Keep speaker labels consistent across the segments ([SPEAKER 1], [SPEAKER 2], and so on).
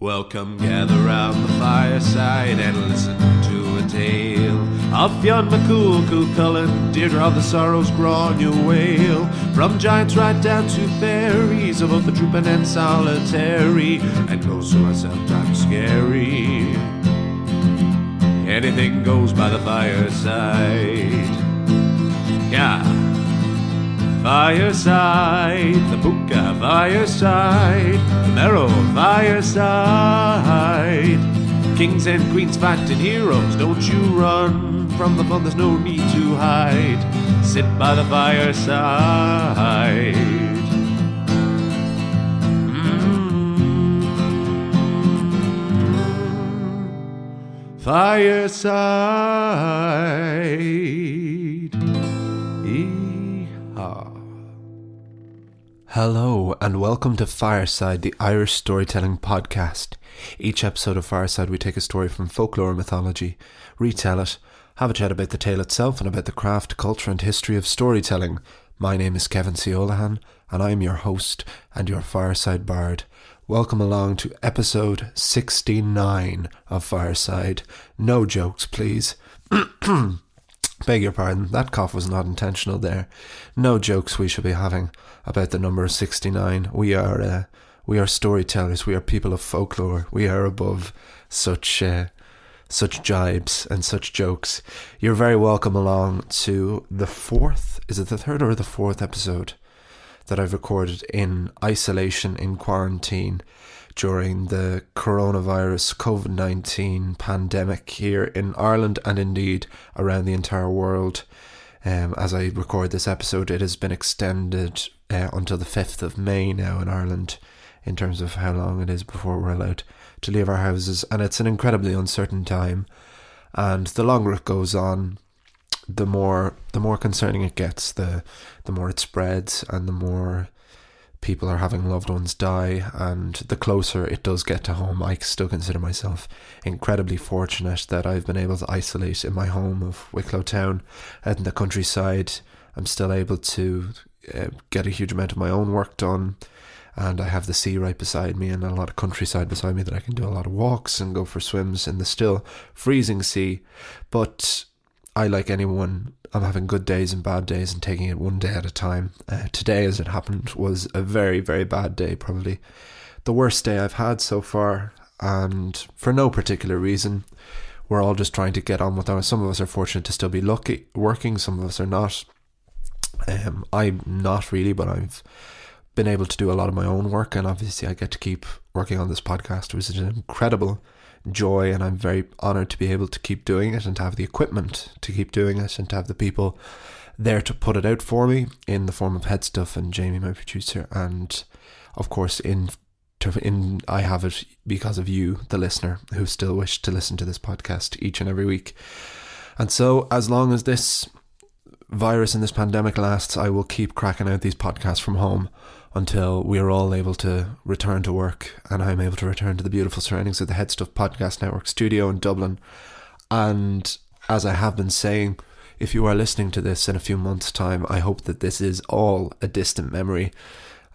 [SPEAKER 1] Welcome, gather round the fireside and listen to a tale of Fionn McCool, Cullen, Deirdre of the Sorrows, Grainne Wail. From giants right down to fairies, of both the drooping and solitary, and those who are sometimes scary. Anything goes by the fireside. Yeah. Fireside, the Puka fireside, the Marrow fireside. Kings and queens fighting heroes, don't you run from the fun, there's no need to hide. Sit by the fireside. Fireside.
[SPEAKER 2] Hello and welcome to Fireside, the Irish storytelling podcast. Each episode of Fireside we take a story from folklore and mythology, retell it, have a chat about the tale itself and about the craft, culture and history of storytelling. My name is Kevin C. Olahan and I am your host and your Fireside Bard. Welcome along to episode 69 of Fireside. No jokes, please. Beg your pardon, that cough was not intentional there. No jokes we should be having about the number 69. We are storytellers, we are people of folklore, we are above such jibes and such jokes. You're very welcome along to the fourth, is it the third or the fourth episode that I've recorded in isolation, in quarantine, during the coronavirus COVID-19 pandemic here in Ireland and indeed around the entire world. As I record this episode, it has been extended until the 5th of May now in Ireland in terms of how long it is before we're allowed to leave our houses, and it's an incredibly uncertain time, and the longer it goes on, the more concerning it gets, the more it spreads and the more people are having loved ones die, and the closer it does get to home. I still consider myself incredibly fortunate that I've been able to isolate in my home of Wicklow Town out in the countryside. I'm still able to get a huge amount of my own work done, and I have the sea right beside me and a lot of countryside beside me that I can do a lot of walks and go for swims in the still freezing sea. But I, like anyone, I'm having good days and bad days and taking it one day at a time. Today, as it happened, was a very, very bad day, probably the worst day I've had so far, and for no particular reason. We're all just trying to get on with ours. Some of us are fortunate to still be working, some of us are not. I'm not really, but I've been able to do a lot of my own work, and obviously I get to keep working on this podcast, which is an incredible joy, and I'm very honoured to be able to keep doing it and to have the equipment to keep doing it and to have the people there to put it out for me in the form of Headstuff and Jamie, my producer, and of course I have it because of you, the listener, who still wish to listen to this podcast each and every week. And so as long as this virus and this pandemic lasts, I will keep cracking out these podcasts from home until we are all able to return to work and I'm able to return to the beautiful surroundings of the Headstuff Podcast Network studio in Dublin. And as I have been saying, if you are listening to this in a few months' time, I hope that this is all a distant memory,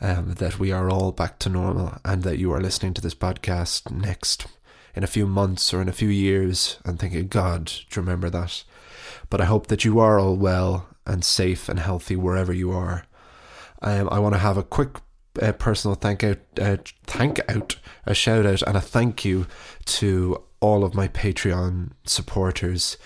[SPEAKER 2] that we are all back to normal, and that you are listening to this podcast in a few months or in a few years and thinking, God, do you remember that? But I hope that you are all well and safe and healthy wherever you are. I want to have a quick personal a shout out and a thank you to all of my Patreon supporters.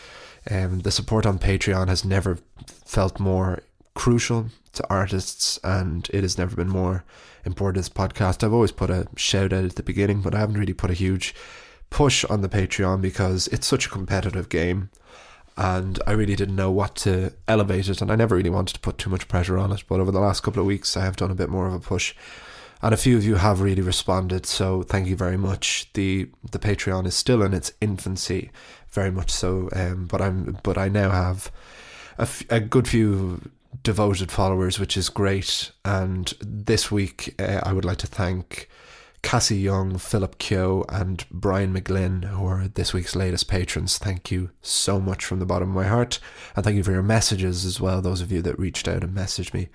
[SPEAKER 2] The support on Patreon has never felt more crucial to artists, and it has never been more important to this podcast. I've always put a shout out at the beginning, but I haven't really put a huge push on the Patreon because it's such a competitive game. And I really didn't know what to elevate it, and I never really wanted to put too much pressure on it, but over the last couple of weeks I have done a bit more of a push, and a few of you have really responded, so thank you very much. The Patreon is still in its infancy, very much so, but I now have a good few devoted followers, which is great. And this week I would like to thank Cassie Young, Philip Kyo and Brian McGlynn, who are this week's latest patrons. Thank you so much from the bottom of my heart, and thank you for your messages as well, those of you that reached out and messaged me.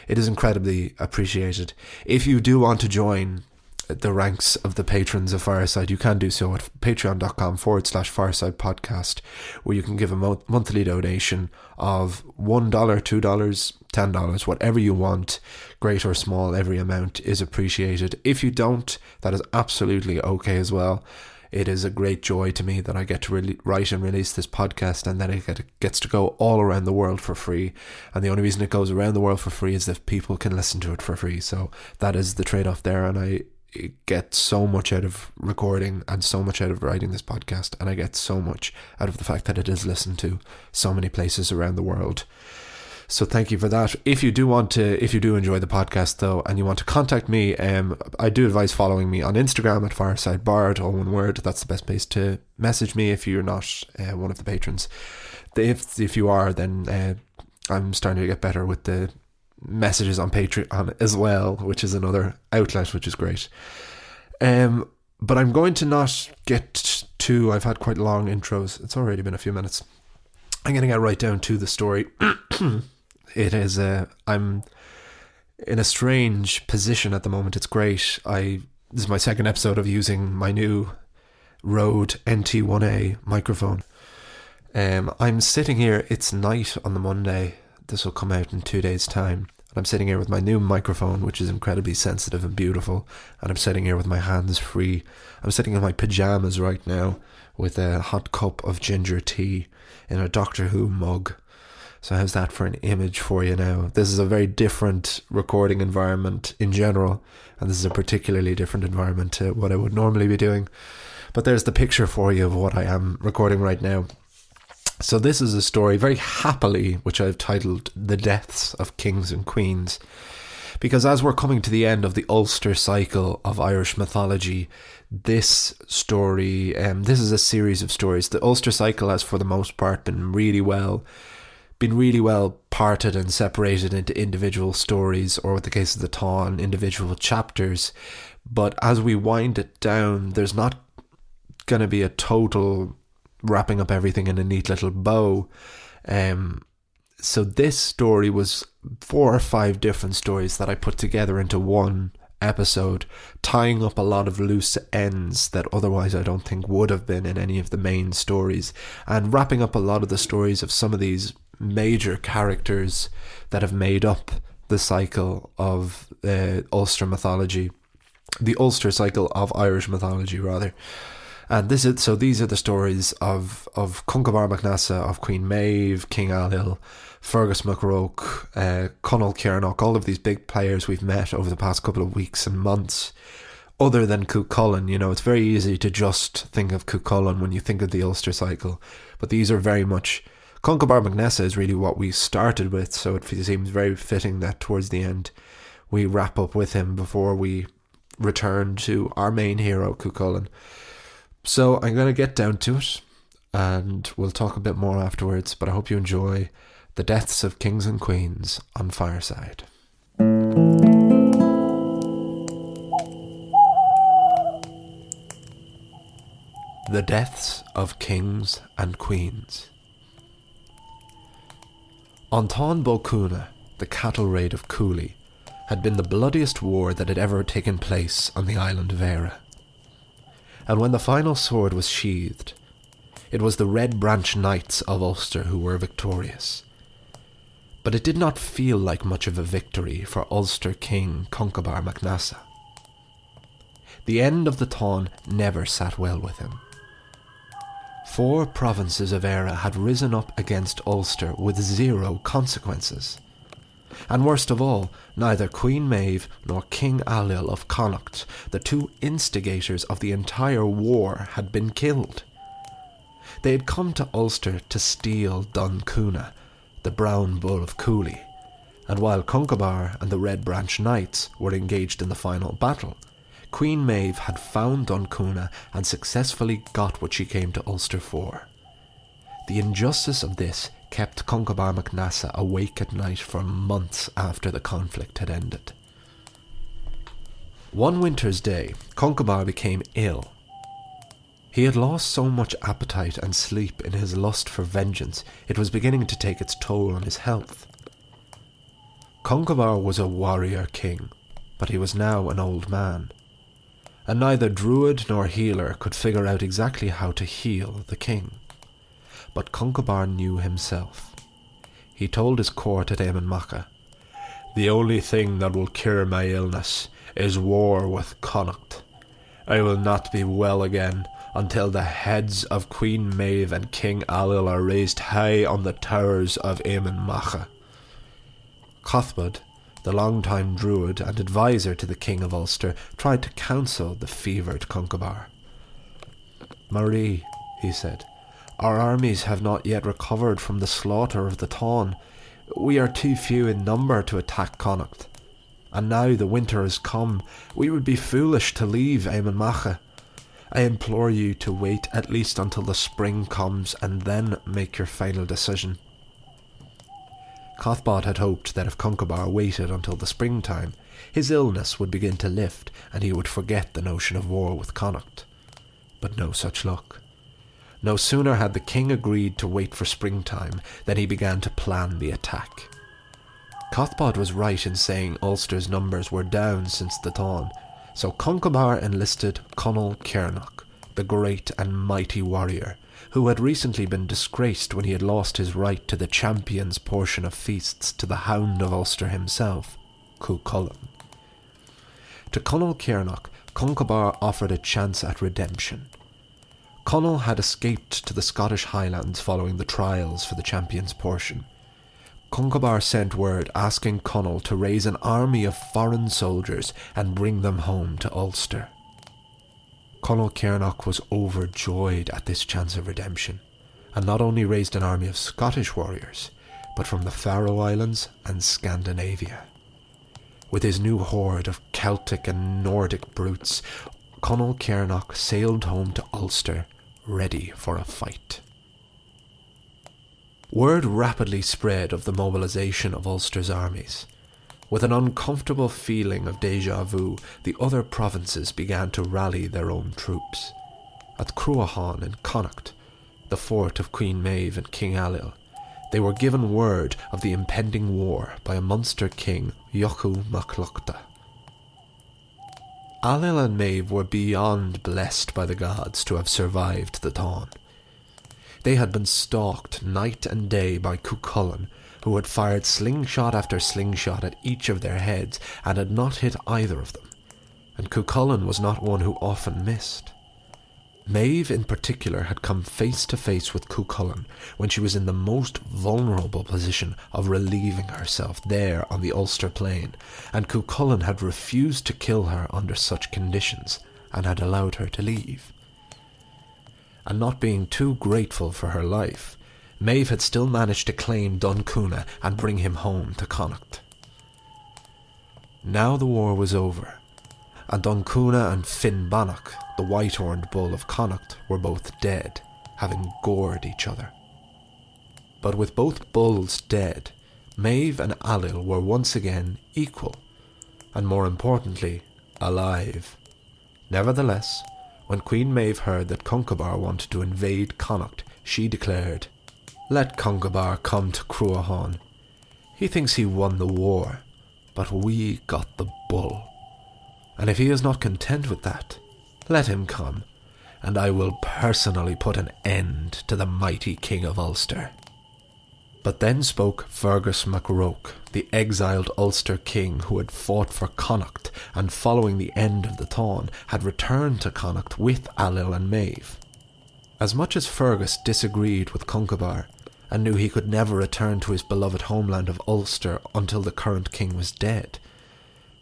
[SPEAKER 2] It is incredibly appreciated. If you do want to join the ranks of the patrons of Fireside, you can do so at patreon.com/Fireside Podcast, where you can give a monthly donation of $1, $2, $10, whatever you want, great or small. Every amount is appreciated. If you don't, that is absolutely okay as well. It is a great joy to me that I get to write and release this podcast, and that it gets to go all around the world for free. And the only reason it goes around the world for free is if people can listen to it for free. So that is the trade-off there, and I get so much out of recording and so much out of writing this podcast, and I get so much out of the fact that it is listened to so many places around the world. So thank you for that. If you do enjoy the podcast though, and you want to contact me, I do advise following me on Instagram at FiresideBard, all one word. That's the best place to message me if you're not one of the patrons. If you are, then I'm starting to get better with the messages on Patreon as well, which is another outlet, which is great. But I'm going to not get to, I've had quite long intros. It's already been a few minutes. I'm going to get right down to the story. It is, I'm in a strange position at the moment. It's great. This is my second episode of using my new Rode NT1A microphone. I'm sitting here, it's night on the Monday. This will come out in 2 days' time. And I'm sitting here with my new microphone, which is incredibly sensitive and beautiful. And I'm sitting here with my hands free. I'm sitting in my pajamas right now with a hot cup of ginger tea in a Doctor Who mug. So how's that for an image for you now? This is a very different recording environment in general, and this is a particularly different environment to what I would normally be doing. But there's the picture for you of what I am recording right now. So this is a story, very happily, which I've titled The Deaths of Kings and Queens. Because as we're coming to the end of the Ulster cycle of Irish mythology, this story, this is a series of stories. The Ulster cycle has, for the most part, been really well parted and separated into individual stories, or with the case of the Táin, individual chapters. But as we wind it down, there's not going to be a total wrapping up everything in a neat little bow. So this story was 4 or 5 different stories that I put together into one episode, tying up a lot of loose ends that otherwise I don't think would have been in any of the main stories, and wrapping up a lot of the stories of some of these major characters that have made up the cycle of Ulster mythology, the Ulster cycle of Irish mythology rather. And these are the stories of Conchobar mac Neasa, of Queen Méabh, King Ailill, Fergus mac Róich, Conall Cernach, all of these big players we've met over the past couple of weeks and months. Other than Cuchulainn, it's very easy to just think of Cuchulainn when you think of the Ulster cycle, but these are very much, Conchobar mac Neasa is really what we started with, so it seems very fitting that towards the end we wrap up with him before we return to our main hero, Cuchulainn. So I'm going to get down to it, and we'll talk a bit more afterwards, but I hope you enjoy The Deaths of Kings and Queens on Fireside. The Deaths of Kings and Queens. On Táin Bó Cúailnge, the cattle raid of Cooley, had been the bloodiest war that had ever taken place on the island of Éire. And when the final sword was sheathed, it was the Red Branch Knights of Ulster who were victorious. But it did not feel like much of a victory for Ulster King Conchobar mac Neasa. The end of the Táin never sat well with him. 4 provinces of Éire had risen up against Ulster with 0 consequences. And worst of all, neither Queen Méabh nor King Ailill of Connacht, the 2 instigators of the entire war, had been killed. They had come to Ulster to steal Dun Cúna, the brown bull of Cooley, and while Conchobar and the Red Branch Knights were engaged in the final battle, Queen Méabh had found Dun Cúna and successfully got what she came to Ulster for. The injustice of this kept Conchobar mac Neasa awake at night for months after the conflict had ended. One winter's day, Conchobar became ill. He had lost so much appetite and sleep in his lust for vengeance, it was beginning to take its toll on his health. Conchobar was a warrior king, but he was now an old man. and neither druid nor healer could figure out exactly how to heal the king. But Conchobar knew himself. He told his court at Méabh, "The only thing that will cure my illness is war with Connacht. I will not be well again until the heads of Queen Méabh and King Ailill are raised high on the towers of Méabh." Cuthbert, the long-time druid and advisor to the King of Ulster, tried to counsel the fevered Conchobar. "Marie," he said, "our armies have not yet recovered from the slaughter of the Táin. We are too few in number to attack Connacht. And now the winter has come, we would be foolish to leave Méabh. I implore you to wait at least until the spring comes and then make your final decision." Cuthbert had hoped that if Conchobar waited until the springtime, his illness would begin to lift and he would forget the notion of war with Connacht. But no such luck. No sooner had the king agreed to wait for springtime than he began to plan the attack. Cuthbert was right in saying Ulster's numbers were down since the Táin, so Conchobar enlisted Conall Cernach, the great and mighty warrior, who had recently been disgraced when he had lost his right to the champion's portion of feasts to the Hound of Ulster himself, Cuchulainn. To Conall Cernach, Conchobar offered a chance at redemption. Conall had escaped to the Scottish Highlands following the trials for the champion's portion. Conchobar sent word asking Conall to raise an army of foreign soldiers and bring them home to Ulster. Conall Cernach was overjoyed at this chance of redemption, and not only raised an army of Scottish warriors, but from the Faroe Islands and Scandinavia. With his new horde of Celtic and Nordic brutes, Conall Cernach sailed home to Ulster, ready for a fight. Word rapidly spread of the mobilization of Ulster's armies. With an uncomfortable feeling of déjà vu, the other provinces began to rally their own troops. At Cruachan in Connacht, the fort of Queen Méabh and King Ailill, they were given word of the impending war by a Munster king, Jochu Macluchta. Ailill and Méabh were beyond blessed by the gods to have survived the Táin. They had been stalked night and day by Cuchulainn, who had fired slingshot after slingshot at each of their heads and had not hit either of them, and Cuchulainn was not one who often missed. Méabh in particular had come face to face with Cuchulainn when she was in the most vulnerable position of relieving herself there on the Ulster plain, and Cuchulainn had refused to kill her under such conditions and had allowed her to leave. And not being too grateful for her life, Méabh had still managed to claim Doncuna and bring him home to Connacht. Now the war was over, and Doncuna and Finn Bannock, the white-horned bull of Connacht, were both dead, having gored each other. But with both bulls dead, Méabh and Ailill were once again equal, and more importantly, alive. Nevertheless, when Queen Méabh heard that Conchobar wanted to invade Connacht, she declared, "Let Conchobar come to Cruachan. He thinks he won the war, but we got the bull. And if he is not content with that, let him come, and I will personally put an end to the mighty King of Ulster." But then spoke Fergus mac Róich, the exiled Ulster king who had fought for Connacht and following the end of the Táin had returned to Connacht with Ailill and Méabh. As much as Fergus disagreed with Conchobar and knew he could never return to his beloved homeland of Ulster until the current king was dead,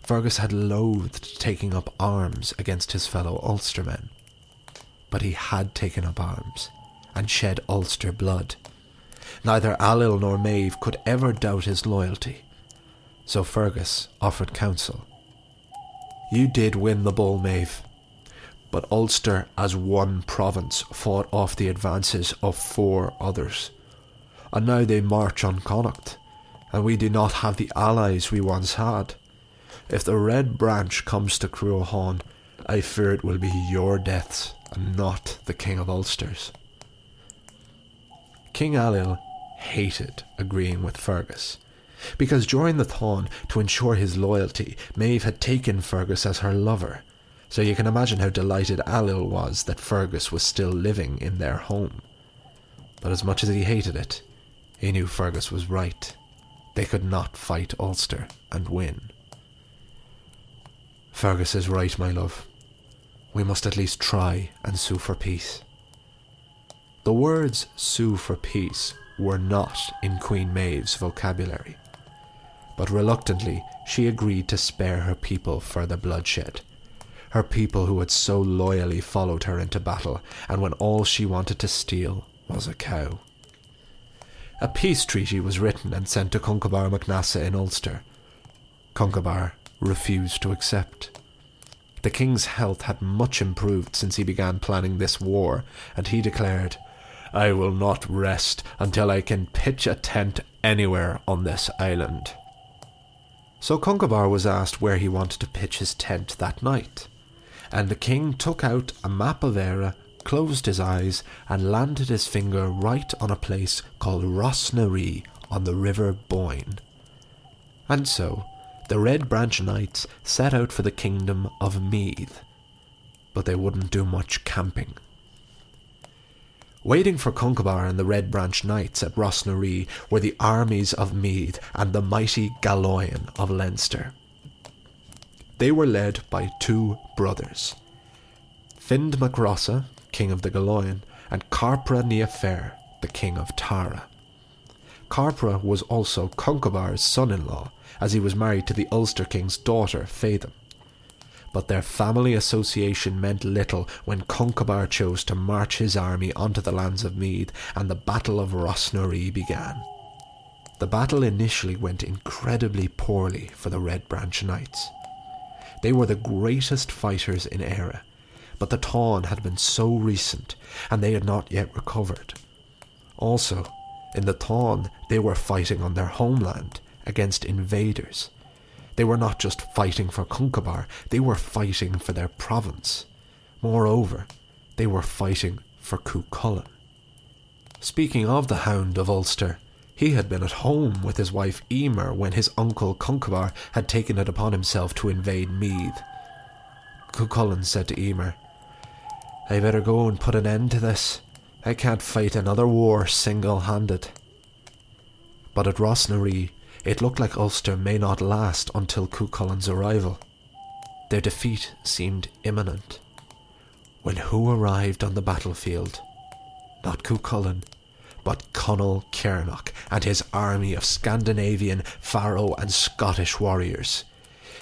[SPEAKER 2] Fergus had loathed taking up arms against his fellow Ulstermen. But he had taken up arms and shed Ulster blood. Neither Ailill nor Méabh could ever doubt his loyalty, so Fergus offered counsel. "You did win the bull, Méabh, but Ulster as one province fought off the advances of 4 others, and now they march on Connacht, and we do not have the allies we once had. If the Red Branch comes to Cruachan, I fear it will be your deaths and not the King of Ulster's." King Ailill hated agreeing with Fergus, because during the Táin, to ensure his loyalty, Méabh had taken Fergus as her lover, so you can imagine how delighted Ailill was that Fergus was still living in their home. But as much as he hated it, he knew Fergus was right. They could not fight Ulster and win. Fergus is right, my love. We must at least try and sue for peace. The words sue for peace were not in Queen Maev's vocabulary, but reluctantly she agreed to spare her people further bloodshed. Her people who had so loyally followed her into battle, and when all she wanted to steal was a cow. A peace treaty was written and sent to Conchobar mac Neasa in Ulster. Conchobar refused to accept. The king's health had much improved since he began planning this war, and he declared, "I will not rest until I can pitch a tent anywhere on this island." So Conchobar was asked where he wanted to pitch his tent that night, and the king took out a map of Éire, closed his eyes, and landed his finger right on a place called Rosnaree on the River Boyne. And so the Red Branch Knights set out for the kingdom of Meath, but they wouldn't do much camping. Waiting for Conchobar and the Red Branch Knights at Rosnaree were the armies of Meath and the mighty Galoyan of Leinster. They were led by two brothers, Find mac Rossa, king of the Galoyan, and Carpra Neafair, the king of Tara. Carpra was also Conchobar's son-in-law, as he was married to the Ulster king's daughter, Feodham. But their family association meant little when Conchobar chose to march his army onto the lands of Meath, and the Battle of Rosnaree began. The battle initially went incredibly poorly for the Red Branch Knights. They were the greatest fighters in Éire, but the Táin had been so recent, and they had not yet recovered. Also, in the Táin, they were fighting on their homeland against invaders. They were not just fighting for Conchobar, they were fighting for their province. Moreover, they were fighting for Cuchulainn. Speaking of the Hound of Ulster, he had been at home with his wife Emer when his uncle Conchobar had taken it upon himself to invade Meath. Cuchulainn said to Emer, "I better go and put an end to this. I can't fight another war single-handed." But at Rosnaree, it looked like Ulster may not last until Cuchulainn's arrival. Their defeat seemed imminent. When who arrived on the battlefield? Not Cuchulainn, but Conall Cernach and his army of Scandinavian, Faroe and Scottish warriors.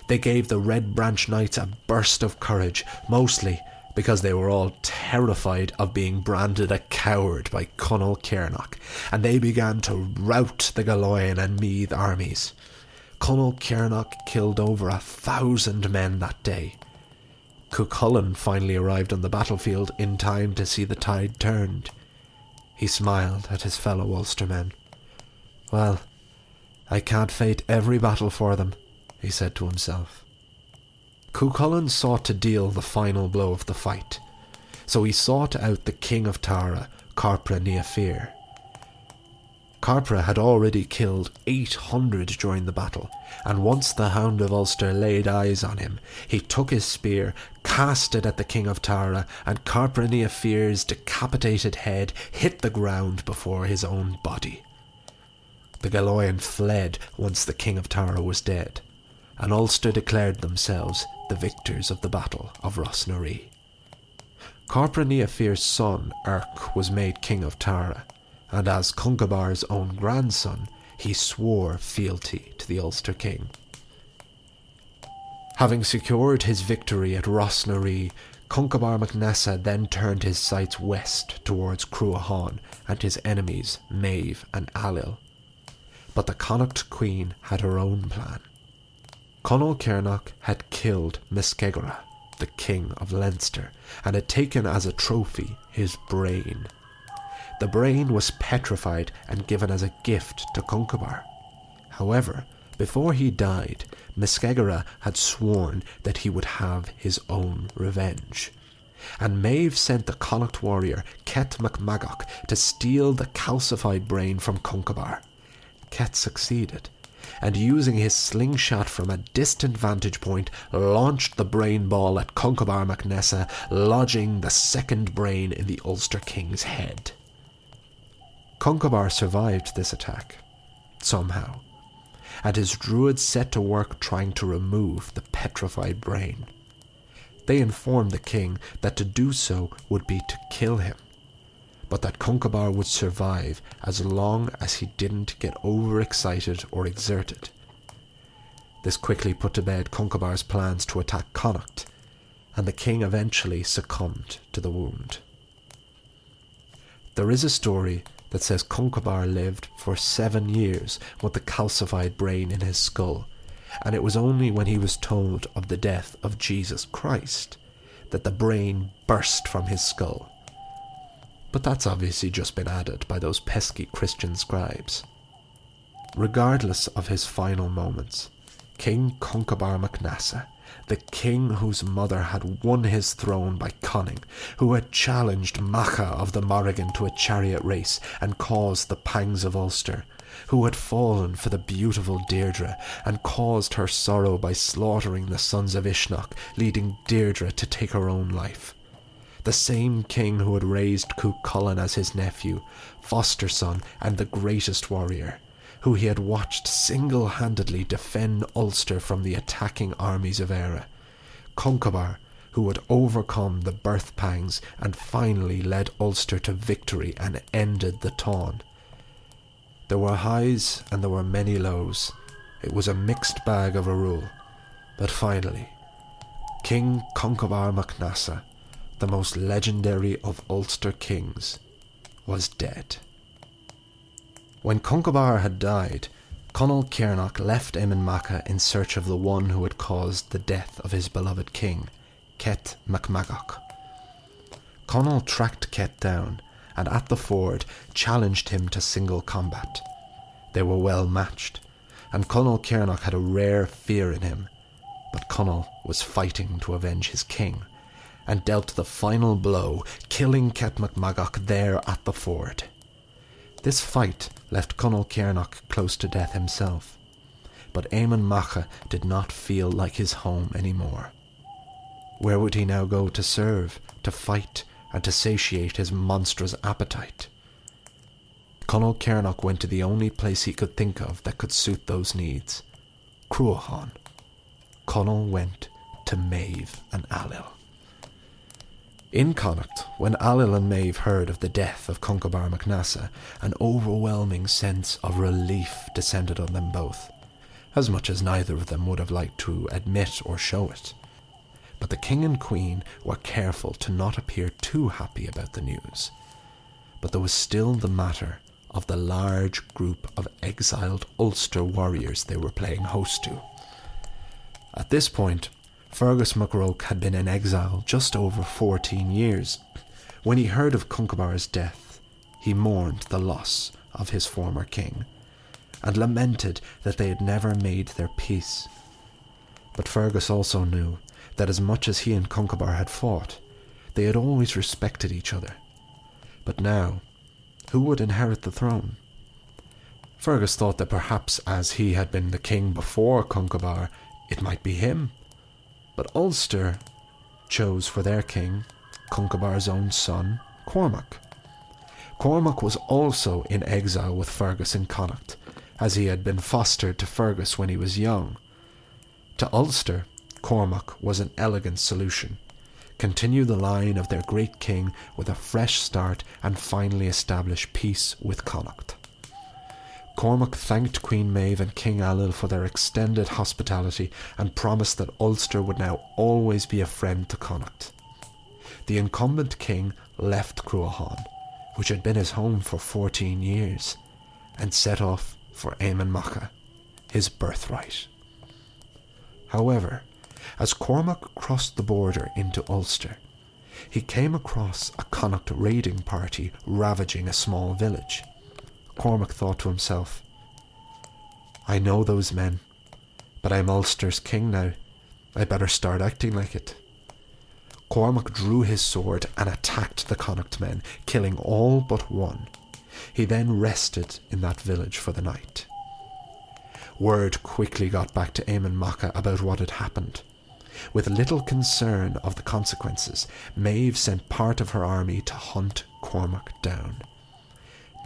[SPEAKER 2] They gave the Red Branch Knights a burst of courage, mostly because they were all terrified of being branded a coward by Conall Cernach, and they began to rout the Galoyan and Meath armies. Conall Cernach killed over 1,000 men that day. Cuchulainn finally arrived on the battlefield in time to see the tide turned. He smiled at his fellow Ulstermen. "Well, I can't fight every battle for them," he said to himself. Cuchulainn sought to deal the final blow of the fight, so he sought out the king of Tara, Carpra Neafair. Carpra had already killed 800 during the battle, and once the Hound of Ulster laid eyes on him, he took his spear, cast it at the king of Tara, and Carpra Neafair's decapitated head hit the ground before his own body. The Galoyan fled once the king of Tara was dead, and Ulster declared themselves the victors of the Battle of Rosnaree. Carpra Neafair's son, Erc, was made king of Tara, and as Conchobar's own grandson, he swore fealty to the Ulster king. Having secured his victory at Rosnaree, Conchobar mac Neasa then turned his sights west towards Cruachan and his enemies Méabh and Ailill. But the Connacht queen had her own plan. Conall Cernach had killed Myskegra, the king of Leinster, and had taken as a trophy his brain. The brain was petrified and given as a gift to Conchobar. However, before he died, Myskegra had sworn that he would have his own revenge. And Méabh sent the Connacht warrior Ket mac Magach to steal the calcified brain from Conchobar. Ket succeeded, and using his slingshot from a distant vantage point, launched the brain ball at Conchobar mac Neasa, lodging the second brain in the Ulster king's head. Conchobar survived this attack, somehow, and his druids set to work trying to remove the petrified brain. They informed the king that to do so would be to kill him, but that Conchobar would survive as long as he didn't get overexcited or exerted. This quickly put to bed Conchobar's plans to attack Connacht, and the king eventually succumbed to the wound. There is a story that says Conchobar lived for 7 years with the calcified brain in his skull, and it was only when he was told of the death of Jesus Christ that the brain burst from his skull. But that's obviously just been added by those pesky Christian scribes. Regardless of his final moments, King Conchobar mac Neasa, the king whose mother had won his throne by cunning, who had challenged Méabh of the Morrigan to a chariot race and caused the pangs of Ulster, who had fallen for the beautiful Deirdre and caused her sorrow by slaughtering the sons of Ishnach, leading Deirdre to take her own life. The same king who had raised Cuchulainn as his nephew, foster son and the greatest warrior, who he had watched single-handedly defend Ulster from the attacking armies of Éire. Conchobar, who had overcome the birth pangs and finally led Ulster to victory and ended the Táin. There were highs and there were many lows. It was a mixed bag of a rule. But finally, King Conchobar mac Neasa, the most legendary of Ulster kings, was dead. When Conchobar had died, Conall Cernach left Eamon Macha in search of the one who had caused the death of his beloved king, Cet mac Magach. Conall tracked Cet down and at the ford challenged him to single combat. They were well matched, and Conall Cernach had a rare fear in him, but Conall was fighting to avenge his king, and dealt the final blow, killing Cet mac Magach there at the ford. This fight left Conall Cernach close to death himself, but Eamon Macha did not feel like his home anymore. Where would he now go to serve, to fight, and to satiate his monstrous appetite? Conall Cernach went to the only place he could think of that could suit those needs, Cruachan. Conall went to Méabh and Ailill. In Connacht, when Ailill and Méabh heard of the death of Conchobar mac Neasa, an overwhelming sense of relief descended on them both, as much as neither of them would have liked to admit or show it. But the king and queen were careful to not appear too happy about the news. But there was still the matter of the large group of exiled Ulster warriors they were playing host to. At this point, Fergus mac Róich had been in exile just over 14 years. When he heard of Conchobar's death, he mourned the loss of his former king, and lamented that they had never made their peace. But Fergus also knew that as much as he and Conchobar had fought, they had always respected each other. But now, who would inherit the throne? Fergus thought that perhaps as he had been the king before Conchobar, it might be him. But Ulster chose for their king Conchobar's own son, Cormac. Cormac was also in exile with Fergus in Connacht, as he had been fostered to Fergus when he was young. To Ulster, Cormac was an elegant solution. Continue the line of their great king with a fresh start and finally establish peace with Connacht. Cormac thanked Queen Méabh and King Ailill for their extended hospitality and promised that Ulster would now always be a friend to Connacht. The incumbent king left Cruachan, which had been his home for 14 years, and set off for Eamon Macha, his birthright. However, as Cormac crossed the border into Ulster, he came across a Connacht raiding party ravaging a small village. Cormac thought to himself, I know those men, but I'm Ulster's king now. I better start acting like it. Cormac drew his sword and attacked the Connacht men, killing all but one. He then rested in that village for the night. Word quickly got back to Éamon Macha about what had happened. With little concern of the consequences, Méabh sent part of her army to hunt Cormac down.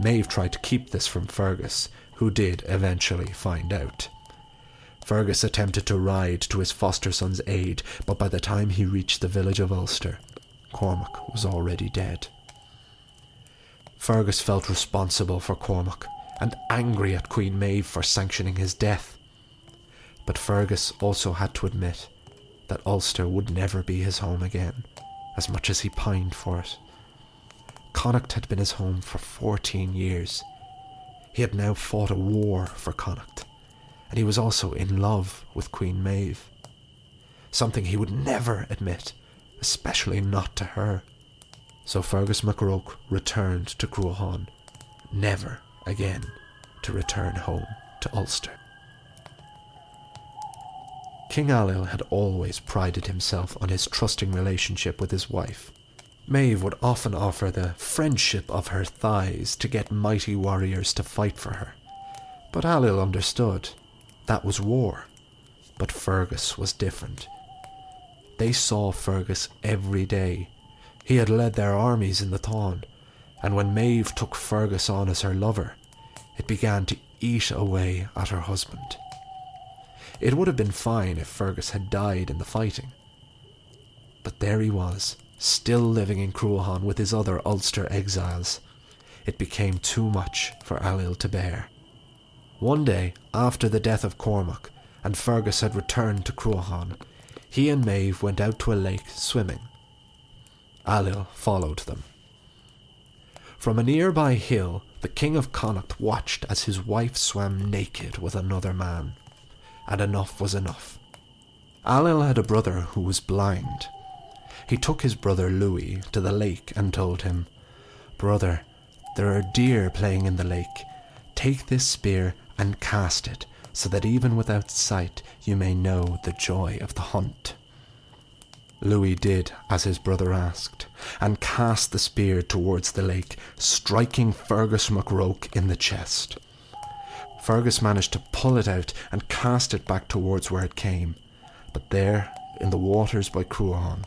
[SPEAKER 2] Méabh tried to keep this from Fergus, who did eventually find out. Fergus attempted to ride to his foster son's aid, but by the time he reached the village of Ulster, Cormac was already dead. Fergus felt responsible for Cormac and angry at Queen Méabh for sanctioning his death. But Fergus also had to admit that Ulster would never be his home again, as much as he pined for it. Connacht had been his home for 14 years. He had now fought a war for Connacht, and he was also in love with Queen Méabh. Something he would never admit, especially not to her. So Fergus Mac Róich returned to Cruachan, never again to return home to Ulster. King Ailill had always prided himself on his trusting relationship with his wife. Méabh would often offer the friendship of her thighs to get mighty warriors to fight for her. But Ailill understood that was war. But Fergus was different. They saw Fergus every day. He had led their armies in the Táin, and when Méabh took Fergus on as her lover, it began to eat away at her husband. It would have been fine if Fergus had died in the fighting. But there he was, still living in Cruachan with his other Ulster exiles. It became too much for Ailill to bear. One day, after the death of Cormac, and Fergus had returned to Cruachan, he and Méabh went out to a lake swimming. Ailill followed them. From a nearby hill, the king of Connacht watched as his wife swam naked with another man, and enough was enough. Ailill had a brother who was blind. He took his brother Louis to the lake and told him, "Brother, there are deer playing in the lake. Take this spear and cast it, so that even without sight you may know the joy of the hunt." Louis did as his brother asked, and cast the spear towards the lake, striking Fergus Mac Róich in the chest. Fergus managed to pull it out and cast it back towards where it came, but there, in the waters by Cruachan,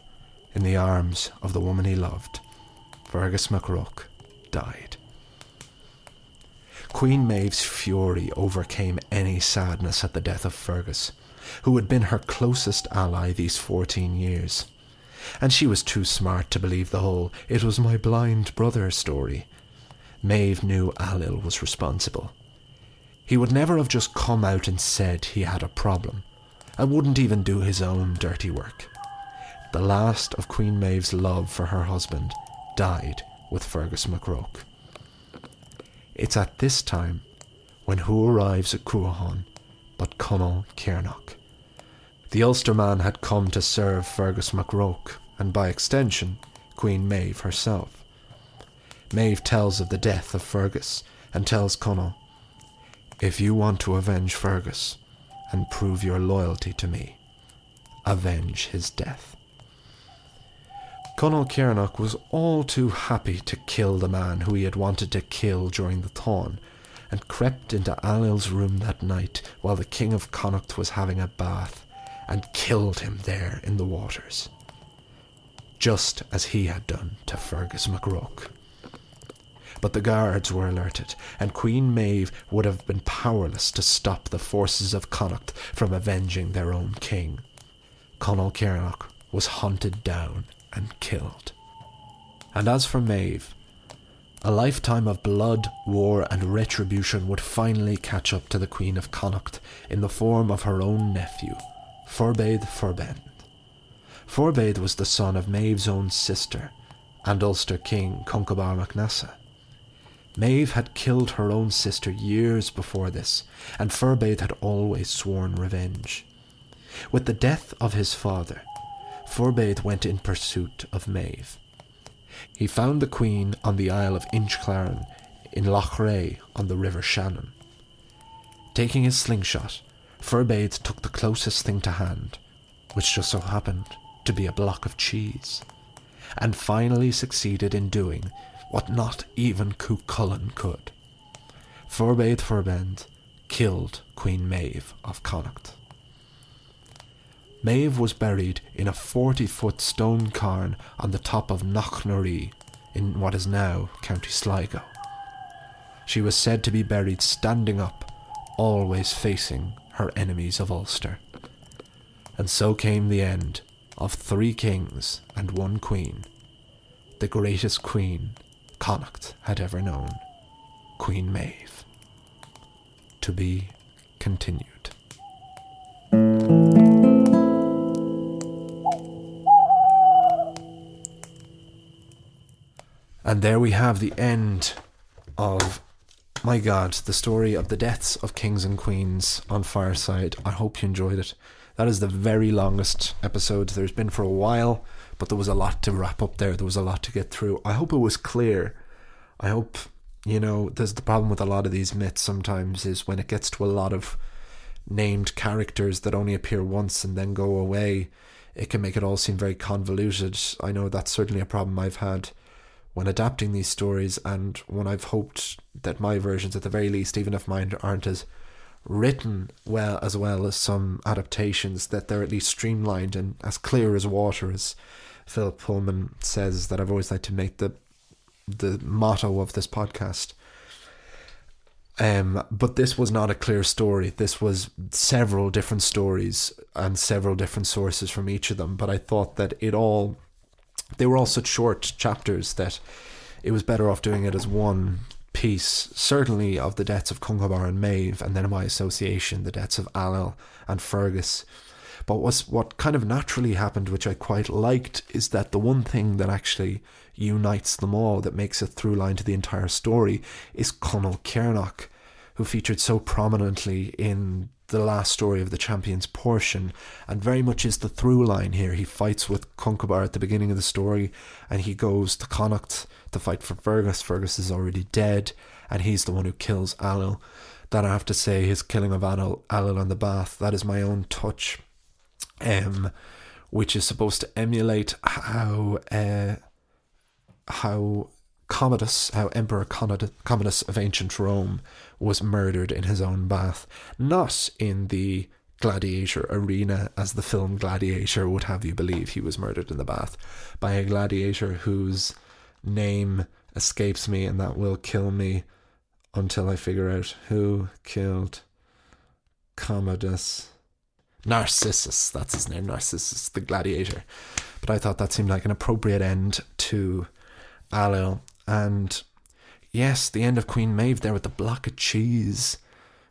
[SPEAKER 2] in the arms of the woman he loved, Fergus Mac Róich died. Queen Méabh's fury overcame any sadness at the death of Fergus, who had been her closest ally these 14 years. And she was too smart to believe the whole "it was my blind brother" story. Méabh knew Ailill was responsible. He would never have just come out and said he had a problem, and wouldn't even do his own dirty work. The last of Queen Méabh's love for her husband died with Fergus Mac Róich. It's at this time when who arrives at Cruachan but Conall Cernach. The Ulster man had come to serve Fergus Mac Róich, and by extension, Queen Méabh herself. Méabh tells of the death of Fergus, and tells Conall, "If you want to avenge Fergus, and prove your loyalty to me, avenge his death." Conall Cernach was all too happy to kill the man who he had wanted to kill during the Táin, and crept into Ailill's room that night while the king of Connacht was having a bath, and killed him there in the waters, just as he had done to Fergus Mac Róich. But the guards were alerted, and Queen Méabh would have been powerless to stop the forces of Connacht from avenging their own king. Conall Cernach was hunted down and killed. And as for Méabh, a lifetime of blood, war and retribution would finally catch up to the Queen of Connacht in the form of her own nephew, Forbaidd Forbend. Forbaidd was the son of Méabh's own sister and Ulster king Conchobar mac Neasa. Méabh had killed her own sister years before this, and Forbaidd had always sworn revenge. With the death of his father, Forbaidd went in pursuit of Méabh. He found the queen on the Isle of Inchclaren in Loch Ray on the River Shannon. Taking his slingshot, Forbaidd took the closest thing to hand, which just so happened to be a block of cheese, and finally succeeded in doing what not even Cú Chulainn could. Forbaidd Forbend killed Queen Méabh of Connacht. Méabh was buried in a 40-foot stone cairn on the top of Knocknaree in what is now County Sligo. She was said to be buried standing up, always facing her enemies of Ulster. And so came the end of 3 kings and 1 queen, the greatest queen Connacht had ever known, Queen Méabh. To be continued. And there we have the end of, my God, the story of the deaths of kings and queens on Fireside. I hope you enjoyed it. That is the very longest episode there's been for a while, but there was a lot to wrap up there. There was a lot to get through. I hope it was clear. I hope, there's the problem with a lot of these myths sometimes is when it gets to a lot of named characters that only appear once and then go away, it can make it all seem very convoluted. I know that's certainly a problem I've had when adapting these stories, and when I've hoped that my versions, at the very least, even if mine aren't as written well as some adaptations, that they're at least streamlined and as clear as water, as Philip Pullman says, that I've always liked to make the motto of this podcast. But this was not a clear story. This was several different stories and several different sources from each of them, but I thought that they were all such short chapters that it was better off doing it as one piece, certainly of the deaths of Conchobar and Méabh, and then by association the deaths of Ailill and Fergus. But what kind of naturally happened, which I quite liked, is that the one thing that actually unites them all, that makes a through line to the entire story, is Conall Cernach, who featured so prominently in the last story of the Champions portion, and very much is the through line here. He fights with Conchobar at the beginning of the story, and he goes to Connacht to fight for Fergus. Fergus is already dead, and he's the one who kills Ailill. That, I have to say, his killing of Ailill on the Bath, that is my own touch, which is supposed to emulate how Emperor Commodus of ancient Rome was murdered in his own bath, not in the gladiator arena as the film Gladiator would have you believe. He was murdered in the bath by a gladiator whose name escapes me, and that will kill me until I figure out who killed Commodus. Narcissus, that's his name, Narcissus, the gladiator. But I thought that seemed like an appropriate end to Ailill. And yes, the end of Queen Méabh there with the block of cheese,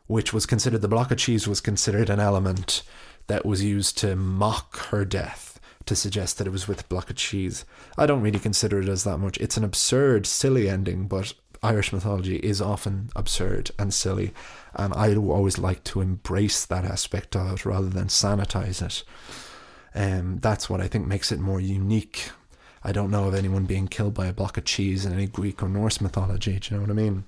[SPEAKER 2] the block of cheese was considered an element that was used to mock her death, to suggest that it was with a block of cheese. I don't really consider it as that much. It's an absurd, silly ending, but Irish mythology is often absurd and silly, and I always like to embrace that aspect of it rather than sanitize it. That's what I think makes it more unique. I don't know of anyone being killed by a block of cheese in any Greek or Norse mythology, do you know what I mean?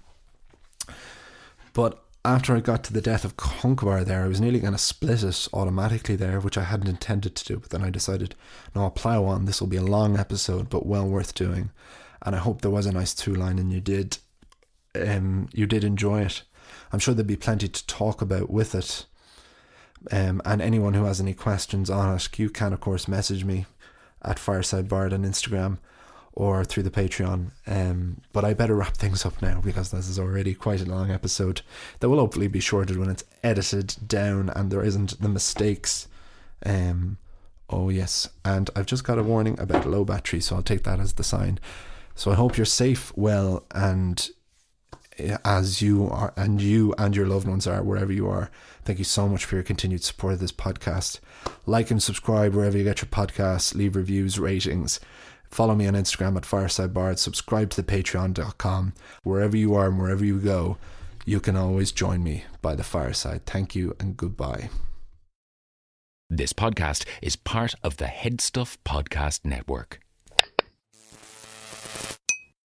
[SPEAKER 2] But after I got to the death of Conchobar there, I was nearly going to split it automatically there, which I hadn't intended to do, but then I decided, no, I'll plough on. This will be a long episode, but well worth doing. And I hope there was a nice through line, and you did enjoy it. I'm sure there'll be plenty to talk about with it. And anyone who has any questions on it, you can, of course, message me at Fireside Bard on Instagram or through the Patreon. But I better wrap things up now, because this is already quite a long episode that will hopefully be shorter when it's edited down and there isn't the mistakes. Oh yes, and I've just got a warning about low battery, so I'll take that as the sign. So I hope you're safe, well, and as you are, and you and your loved ones are, wherever you are. Thank you so much for your continued support of this podcast. Like and subscribe wherever you get your podcasts. Leave reviews, ratings. Follow me on Instagram at FiresideBard. Subscribe to the patreon.com. Wherever you are and wherever you go, you can always join me by the fireside. Thank you and goodbye.
[SPEAKER 3] This podcast is part of the Head Stuff Podcast Network.